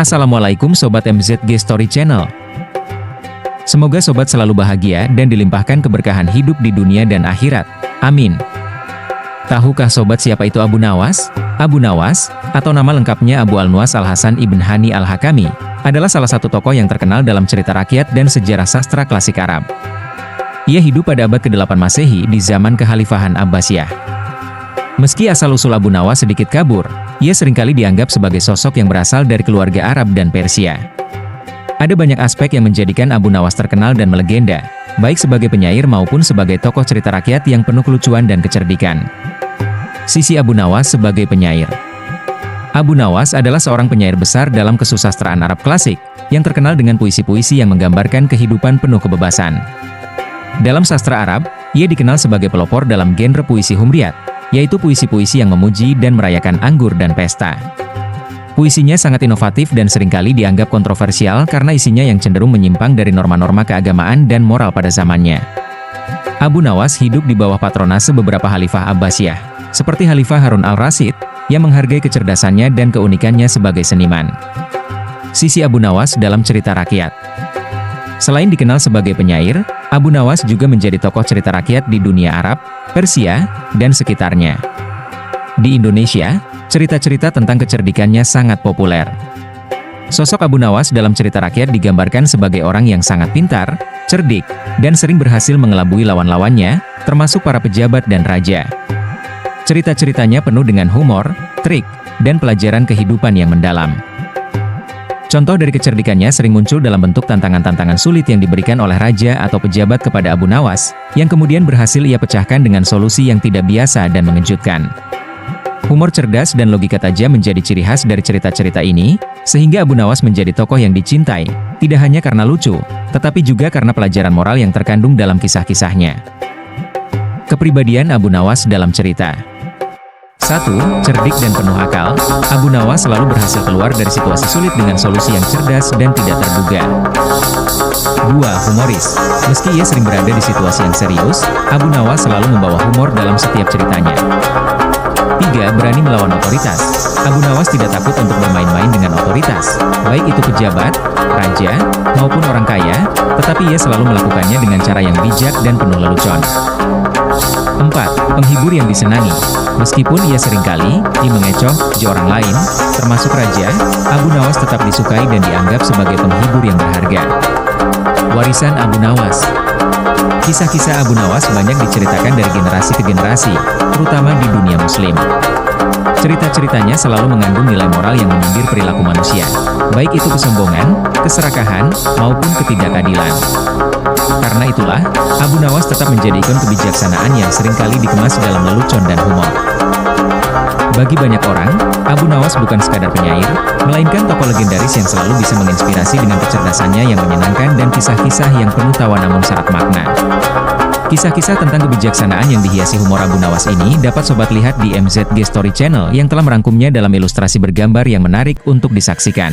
Assalamualaikum Sobat MZG Story Channel. Semoga Sobat selalu bahagia dan dilimpahkan keberkahan hidup di dunia dan akhirat. Amin. Tahukah Sobat siapa itu Abu Nawas? Abu Nawas, atau nama lengkapnya Abu Al-Nuwas Al-Hasan Ibn Hani Al-Hakami, adalah salah satu tokoh yang terkenal dalam cerita rakyat dan sejarah sastra klasik Arab. Ia hidup pada abad ke-8 Masehi di zaman Kekhalifahan Abbasiyah. Meski asal-usul Abu Nawas sedikit kabur, ia seringkali dianggap sebagai sosok yang berasal dari keluarga Arab dan Persia. Ada banyak aspek yang menjadikan Abu Nawas terkenal dan melegenda, baik sebagai penyair maupun sebagai tokoh cerita rakyat yang penuh kelucuan dan kecerdikan. Sisi Abu Nawas sebagai penyair. Abu Nawas adalah seorang penyair besar dalam kesusastraan Arab klasik, yang terkenal dengan puisi-puisi yang menggambarkan kehidupan penuh kebebasan. Dalam sastra Arab, ia dikenal sebagai pelopor dalam genre puisi Humriyat, yaitu puisi-puisi yang memuji dan merayakan anggur dan pesta. Puisinya sangat inovatif dan seringkali dianggap kontroversial karena isinya yang cenderung menyimpang dari norma-norma keagamaan dan moral pada zamannya. Abu Nawas hidup di bawah patronase beberapa Khalifah Abbasiyah, seperti Khalifah Harun al-Rasyid, yang menghargai kecerdasannya dan keunikannya sebagai seniman. Sisi Abu Nawas dalam cerita rakyat. Selain dikenal sebagai penyair, Abu Nawas juga menjadi tokoh cerita rakyat di dunia Arab, Persia, dan sekitarnya. Di Indonesia, cerita-cerita tentang kecerdikannya sangat populer. Sosok Abu Nawas dalam cerita rakyat digambarkan sebagai orang yang sangat pintar, cerdik, dan sering berhasil mengelabui lawan-lawannya, termasuk para pejabat dan raja. Cerita-ceritanya penuh dengan humor, trik, dan pelajaran kehidupan yang mendalam. Contoh dari kecerdikannya sering muncul dalam bentuk tantangan-tantangan sulit yang diberikan oleh raja atau pejabat kepada Abu Nawas, yang kemudian berhasil ia pecahkan dengan solusi yang tidak biasa dan mengejutkan. Humor cerdas dan logika tajam menjadi ciri khas dari cerita-cerita ini, sehingga Abu Nawas menjadi tokoh yang dicintai, tidak hanya karena lucu, tetapi juga karena pelajaran moral yang terkandung dalam kisah-kisahnya. Kepribadian Abu Nawas dalam cerita. 1. Cerdik dan penuh akal, Abu Nawas selalu berhasil keluar dari situasi sulit dengan solusi yang cerdas dan tidak terduga. 2. Humoris, meski ia sering berada di situasi yang serius, Abu Nawas selalu membawa humor dalam setiap ceritanya. 3. Berani melawan otoritas, Abu Nawas tidak takut untuk bermain-main dengan otoritas, baik itu pejabat, raja, maupun orang kaya, tetapi ia selalu melakukannya dengan cara yang bijak dan penuh lelucon. 4. Penghibur yang disenangi, meskipun ia seringkali mengecoh orang lain, termasuk raja, Abu Nawas tetap disukai dan dianggap sebagai penghibur yang berharga. Warisan Abu Nawas. Kisah-kisah Abu Nawas banyak diceritakan dari generasi ke generasi, terutama di dunia Muslim. Cerita-ceritanya selalu mengandung nilai moral yang menyindir perilaku manusia, baik itu kesombongan, keserakahan, maupun ketidakadilan. Karena itulah, Abu Nawas tetap menjadi ikon kebijaksanaan yang seringkali dikemas dalam lelucon dan humor. Bagi banyak orang, Abu Nawas bukan sekadar penyair, melainkan tokoh legendaris yang selalu bisa menginspirasi dengan kecerdasannya yang menyenangkan dan kisah-kisah yang penuh tawa namun syarat makna. Kisah-kisah tentang kebijaksanaan yang dihiasi humor Abu Nawas ini dapat Sobat lihat di MZG Story Channel yang telah merangkumnya dalam ilustrasi bergambar yang menarik untuk disaksikan.